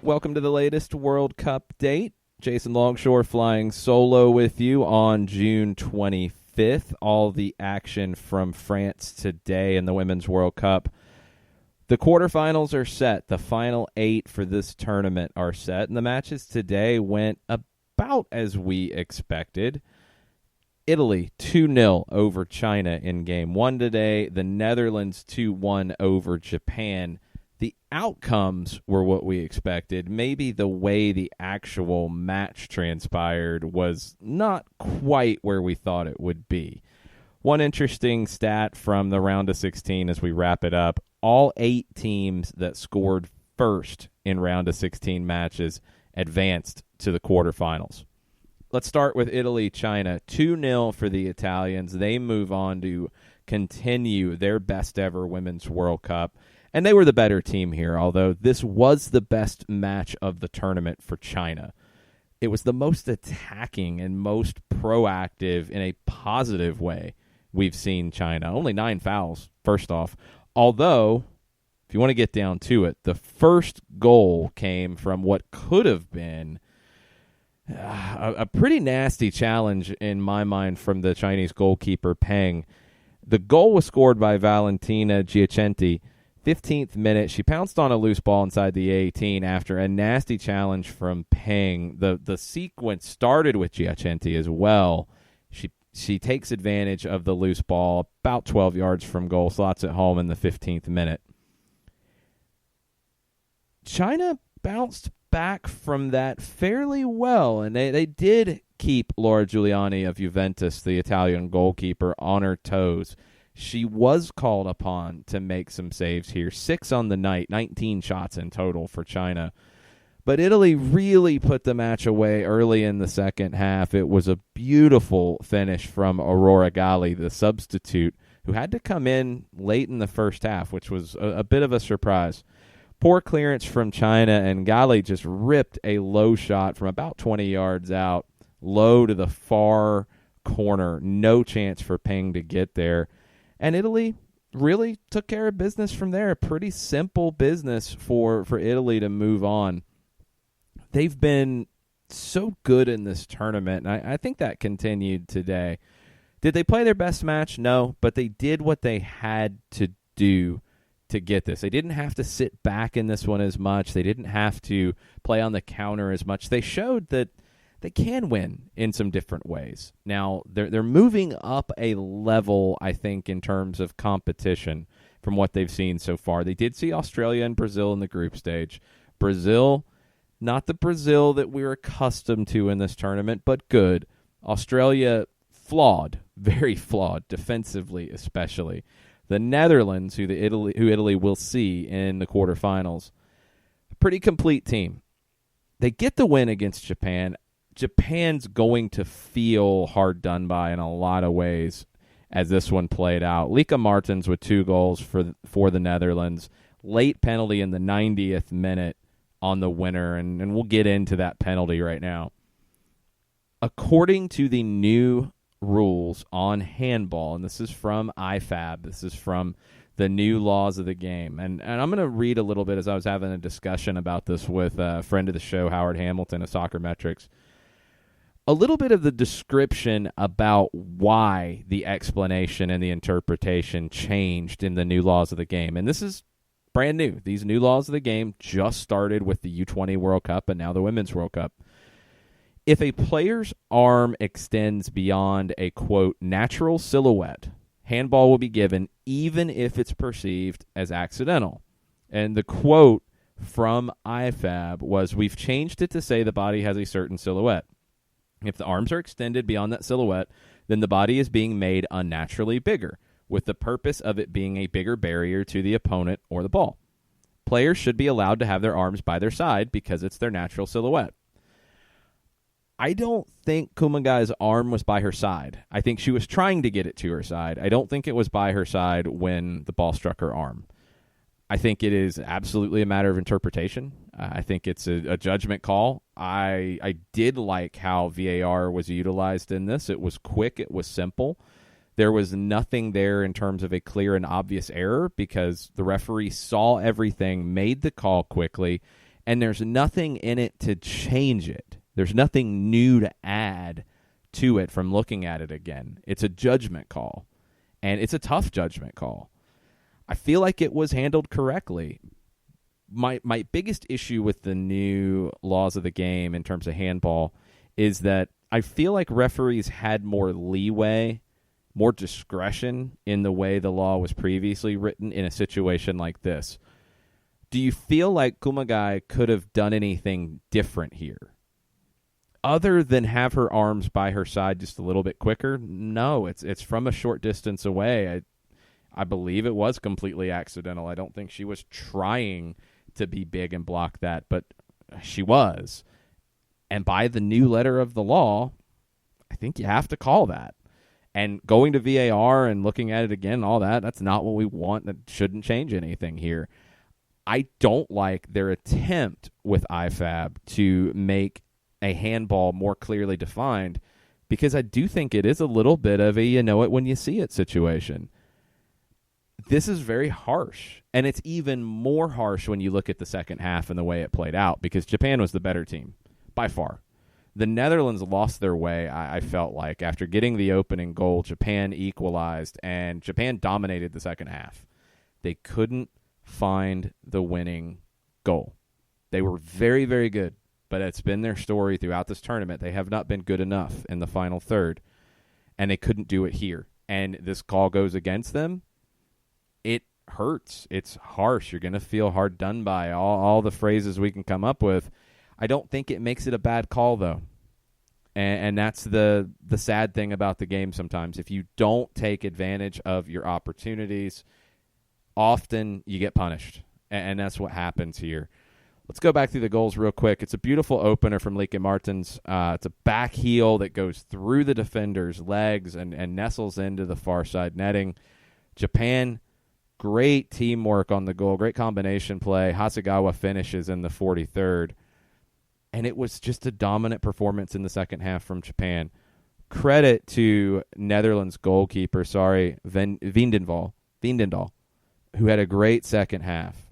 Welcome to the latest World Cup date. Jason Longshore flying solo with you on June 25th. All the action from France today in the Women's World Cup. The quarterfinals are set. The final 8 for this tournament are set. And the matches today went about as we expected. Italy 2-0 over China in Game 1 today. The Netherlands 2-1 over Japan. The outcomes were what we expected. Maybe the way the actual match transpired was not quite where we thought it would be. One interesting stat from the round of 16 as we wrap it up, all 8 teams that scored first in round of 16 matches advanced to the quarterfinals. Let's start with Italy-China. 2-0 for the Italians. They move on to continue their best ever Women's World Cup. And they were the better team here, although this was the best match of the tournament for China. It was the most attacking and most proactive in a positive way we've seen China. Only 9 fouls, first off. Although, if you want to get down to it, the first goal came from what could have been a pretty nasty challenge in my mind from the Chinese goalkeeper, Peng. The goal was scored by Valentina Giacchetti. 15th minute, she pounced on a loose ball inside the 18 after a nasty challenge from Peng. The sequence started with Giacchetti as well. She takes advantage of the loose ball about 12 yards from goal, slots it home in the 15th minute. China bounced back from that fairly well, and they did keep Laura Giuliani of Juventus, the Italian goalkeeper, on her toes. She was called upon to make some saves here. 6 on the night, 19 shots in total for China. But Italy really put the match away early in the second half. It was a beautiful finish from Aurora Galli, the substitute, who had to come in late in the first half, which was a bit of a surprise. Poor clearance from China, and Galli just ripped a low shot from about 20 yards out, low to the far corner. No chance for Peng to get there. And Italy really took care of business from there. A pretty simple business for Italy to move on. They've been so good in this tournament, and I think that continued today. Did they play their best match? No, but they did what they had to do to get this. They didn't have to sit back in this one as much. They didn't have to play on the counter as much. They showed that they can win in some different ways. Now, they're moving up a level, I think, in terms of competition from what they've seen so far. They did see Australia and Brazil in the group stage. Brazil, not the Brazil that we're accustomed to in this tournament, but good. Australia, flawed, very flawed, defensively especially. The Netherlands, who Italy will see in the quarterfinals, a pretty complete team. They get the win against Japan. Japan's going to feel hard done by in a lot of ways as this one played out. Lika Martens with 2 goals for the Netherlands. Late penalty in the 90th minute on the winner, and we'll get into that penalty right now. According to the new rules on handball, and this is from IFAB, this is from the new laws of the game, and I'm going to read a little bit as I was having a discussion about this with a friend of the show, Howard Hamilton of Soccer Metrics. A little bit of the description about why the explanation and the interpretation changed in the new laws of the game. And this is brand new. These new laws of the game just started with the U20 World Cup and now the Women's World Cup. If a player's arm extends beyond a, quote, natural silhouette, handball will be given even if it's perceived as accidental. And the quote from IFAB was, "We've changed it to say the body has a certain silhouette. If the arms are extended beyond that silhouette, then the body is being made unnaturally bigger, with the purpose of it being a bigger barrier to the opponent or the ball. Players should be allowed to have their arms by their side because it's their natural silhouette." I don't think Kumagai's arm was by her side. I think she was trying to get it to her side. I don't think it was by her side when the ball struck her arm. I think it is absolutely a matter of interpretation. I think it's a judgment call. I did like how VAR was utilized in this. It was quick. It was simple. There was nothing there in terms of a clear and obvious error because the referee saw everything, made the call quickly, And there's nothing in it to change it. There's nothing new to add to it from looking at it again. It's a judgment call, and it's a tough judgment call. I feel like it was handled correctly. My biggest issue with the new laws of the game in terms of handball is that I feel like referees had more leeway, more discretion in the way the law was previously written in a situation like this. Do you feel like Kumagai could have done anything different here? Other than have her arms by her side just a little bit quicker? No, it's from a short distance away. I believe it was completely accidental. I don't think she was trying to be big and block that, but she was. And by the new letter of the law, I think you have to call that. And going to VAR and looking at it again, all that, that's not what we want. That shouldn't change anything here. I don't like their attempt with IFAB to make a handball more clearly defined, because I do think it is a little bit of a you know it when you see it situation. This is very harsh, and it's even more harsh when you look at the second half and the way it played out, because Japan was the better team, by far. The Netherlands lost their way, I felt like. After getting the opening goal, Japan equalized, and Japan dominated the second half. They couldn't find the winning goal. They were very, very good, but it's been their story throughout this tournament. They have not been good enough in the final third, and they couldn't do it here. And this call goes against them. It hurts. It's harsh. You're going to feel hard done by, all the phrases we can come up with. I don't think it makes it a bad call, though. And that's the sad thing about the game sometimes. If you don't take advantage of your opportunities, often you get punished. And that's what happens here. Let's go back through the goals real quick. It's a beautiful opener from Lieke Martens. It's a back heel that goes through the defender's legs and nestles into the far side netting. Japan, great teamwork on the goal. Great combination play. Hasegawa finishes in the 43rd. And it was just a dominant performance in the second half from Japan. Credit to Netherlands goalkeeper, Veendendaal, who had a great second half.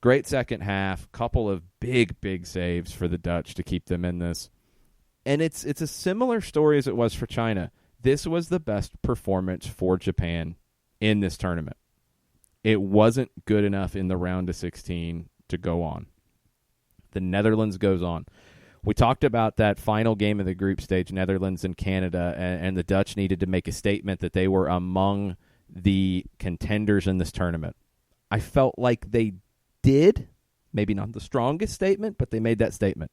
Great second half. Couple of big saves for the Dutch to keep them in this. And it's a similar story as it was for China. This was the best performance for Japan in this tournament. It wasn't good enough in the round of 16 to go on. The Netherlands goes on. We talked about that final game of the group stage, Netherlands and Canada, and the Dutch needed to make a statement that they were among the contenders in this tournament. I felt like they did. Maybe not the strongest statement, but they made that statement.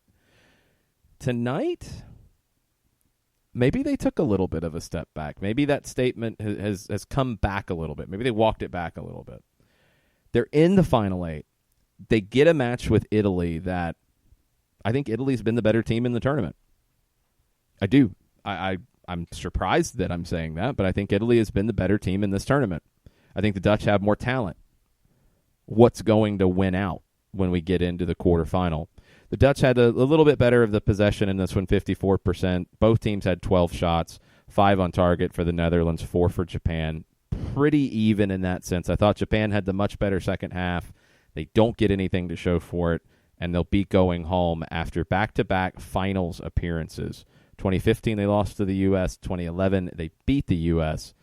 Tonight, maybe they took a little bit of a step back. Maybe that statement has come back a little bit. Maybe they walked it back a little bit. They're in the final 8. They get a match with Italy that I think Italy's been the better team in the tournament. I do. I'm surprised that I'm saying that, but I think Italy has been the better team in this tournament. I think the Dutch have more talent. What's going to win out when we get into the quarterfinal? The Dutch had a little bit better of the possession in this one, 54%. Both teams had 12 shots, 5 on target for the Netherlands, 4 for Japan. Pretty even in that sense. I thought Japan had the much better second half. They don't get anything to show for it, and they'll be going home after back-to-back finals appearances. 2015, they lost to the U.S. 2011, they beat the U.S.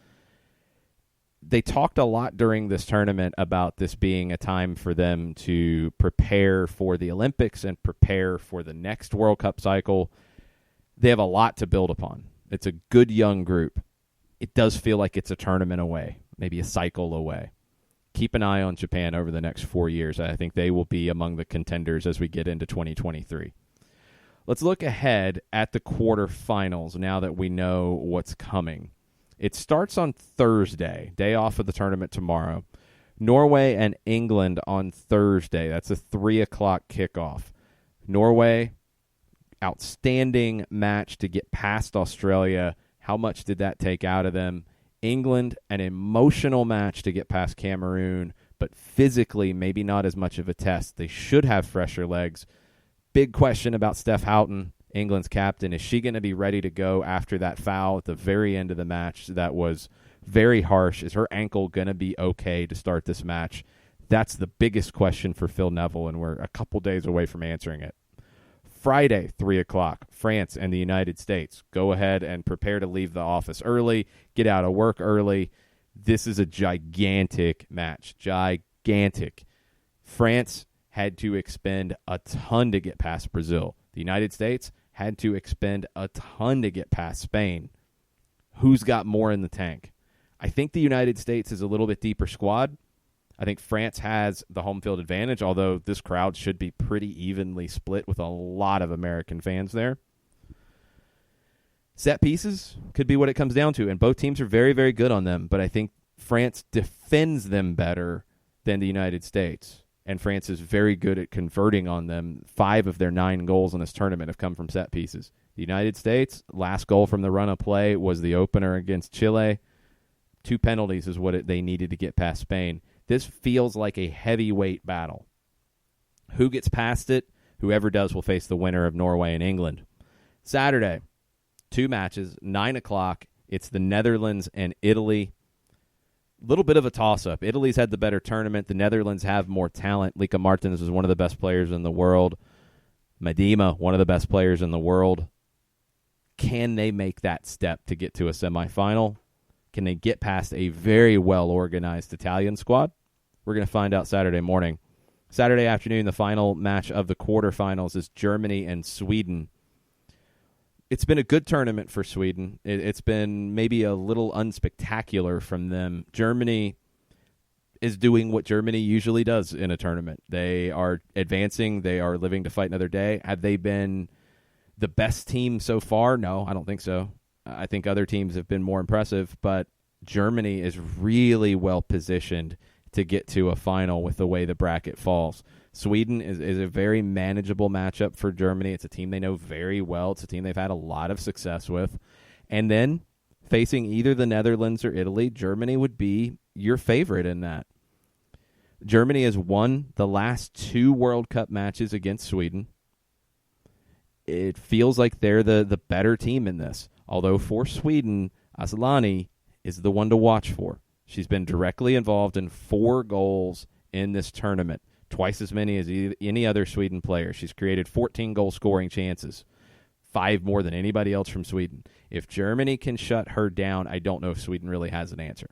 They talked a lot during this tournament about this being a time for them to prepare for the Olympics and prepare for the next World Cup cycle. They have a lot to build upon. It's a good young group. It does feel like it's a tournament away, maybe a cycle away. Keep an eye on Japan over the next 4 years. I think they will be among the contenders as we get into 2023. Let's look ahead at the quarterfinals now that we know what's coming. It starts on Thursday, day off of the tournament tomorrow. Norway and England on Thursday. That's a 3 o'clock kickoff. Norway, outstanding match to get past Australia. How much did that take out of them? England, an emotional match to get past Cameroon, but physically maybe not as much of a test. They should have fresher legs. Big question about Steph Houghton, England's captain. Is she going to be ready to go after that foul at the very end of the match that was very harsh? Is her ankle going to be okay to start this match? That's the biggest question for Phil Neville, and we're a couple days away from answering it. Friday, 3 o'clock, France and the United States. Go ahead and prepare to leave the office early, get out of work early. This is a gigantic match. Gigantic. France had to expend a ton to get past Brazil. The United States had to expend a ton to get past Spain. Who's got more in the tank? I think the United States is a little bit deeper squad. I think France has the home field advantage, although this crowd should be pretty evenly split with a lot of American fans there. Set pieces could be what it comes down to, and both teams are very, very good on them, but I think France defends them better than the United States, and France is very good at converting on them. 5 of their 9 goals in this tournament have come from set pieces. The United States, last goal from the run of play was the opener against Chile. 2 penalties is what they needed to get past Spain. This feels like a heavyweight battle. Who gets past it? Whoever does will face the winner of Norway and England. Saturday, 2 matches, 9 o'clock. It's the Netherlands and Italy. Little bit of a toss-up. Italy's had the better tournament. The Netherlands have more talent. Lika Martins is one of the best players in the world. Madima, one of the best players in the world. Can they make that step to get to a semifinal? Can they get past a very well-organized Italian squad? We're going to find out Saturday morning. Saturday afternoon, the final match of the quarterfinals is Germany and Sweden. It's been a good tournament for Sweden. It's been maybe a little unspectacular from them. Germany is doing what Germany usually does in a tournament. They are advancing. They are living to fight another day. Have they been the best team so far? No, I don't think so. I think other teams have been more impressive, but Germany is really well positioned to get to a final with the way the bracket falls. Sweden is a very manageable matchup for Germany. It's a team they know very well. It's a team they've had a lot of success with. And then facing either the Netherlands or Italy, Germany would be your favorite in that. Germany has won the last 2 World Cup matches against Sweden. It feels like they're the better team in this. Although for Sweden, Asllani is the one to watch for. She's been directly involved in 4 goals in this tournament, twice as many as any other Sweden player. She's created 14 goal-scoring chances, 5 more than anybody else from Sweden. If Germany can shut her down, I don't know if Sweden really has an answer.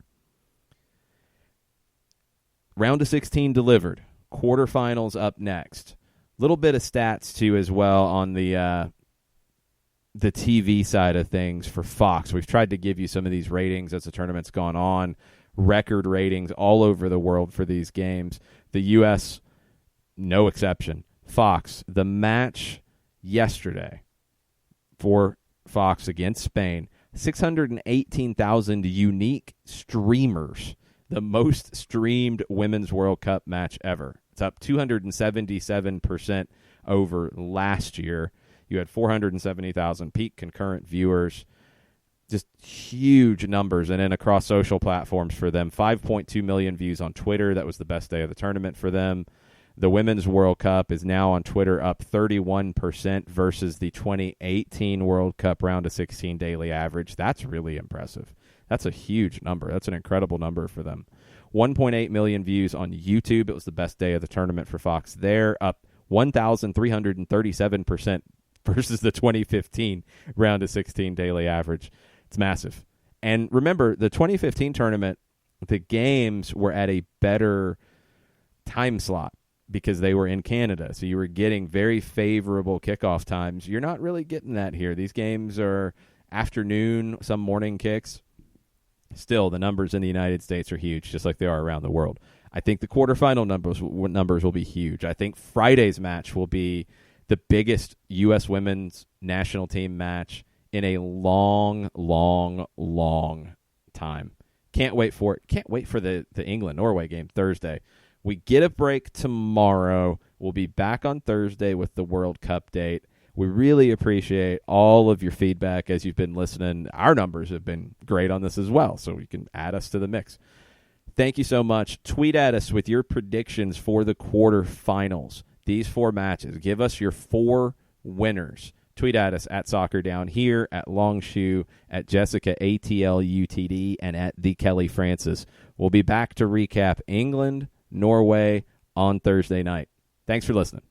Round of 16 delivered. Quarterfinals up next. Little bit of stats, too, as well on the TV side of things for Fox. We've tried to give you some of these ratings as the tournament's gone on. Record ratings all over the world for these games. The U.S., no exception. Fox, the match yesterday for Fox against Spain, 618,000 unique streamers, the most streamed Women's World Cup match ever. It's up 277% over last year. You had 470,000 peak concurrent viewers. Just huge numbers. And then across social platforms for them, 5.2 million views on Twitter. That was the best day of the tournament for them. The Women's World Cup is now on Twitter up 31% versus the 2018 World Cup round of 16 daily average. That's really impressive. That's a huge number. That's an incredible number for them. 1.8 million views on YouTube. It was the best day of the tournament for Fox there, up 1,337% versus the 2015 round of 16 daily average. It's massive. And remember, the 2015 tournament, the games were at a better time slot because they were in Canada. So you were getting very favorable kickoff times. You're not really getting that here. These games are afternoon, some morning kicks. Still, the numbers in the United States are huge, just like they are around the world. I think the quarterfinal numbers will be huge. I think Friday's match will be the biggest U.S. women's national team match in a long, long, long time. Can't wait for it. Can't wait for the England-Norway game Thursday. We get a break tomorrow. We'll be back on Thursday with the World Cup date. We really appreciate all of your feedback as you've been listening. Our numbers have been great on this as well, so you can add us to the mix. Thank you so much. Tweet at us with your predictions for the quarterfinals. These 4 matches. Give us your 4 winners. Tweet at us at Soccer Down Here, at Longshoe, at Jessica ATLUTD, and at the Kelly Francis. We'll be back to recap England Norway on Thursday night. Thanks for listening.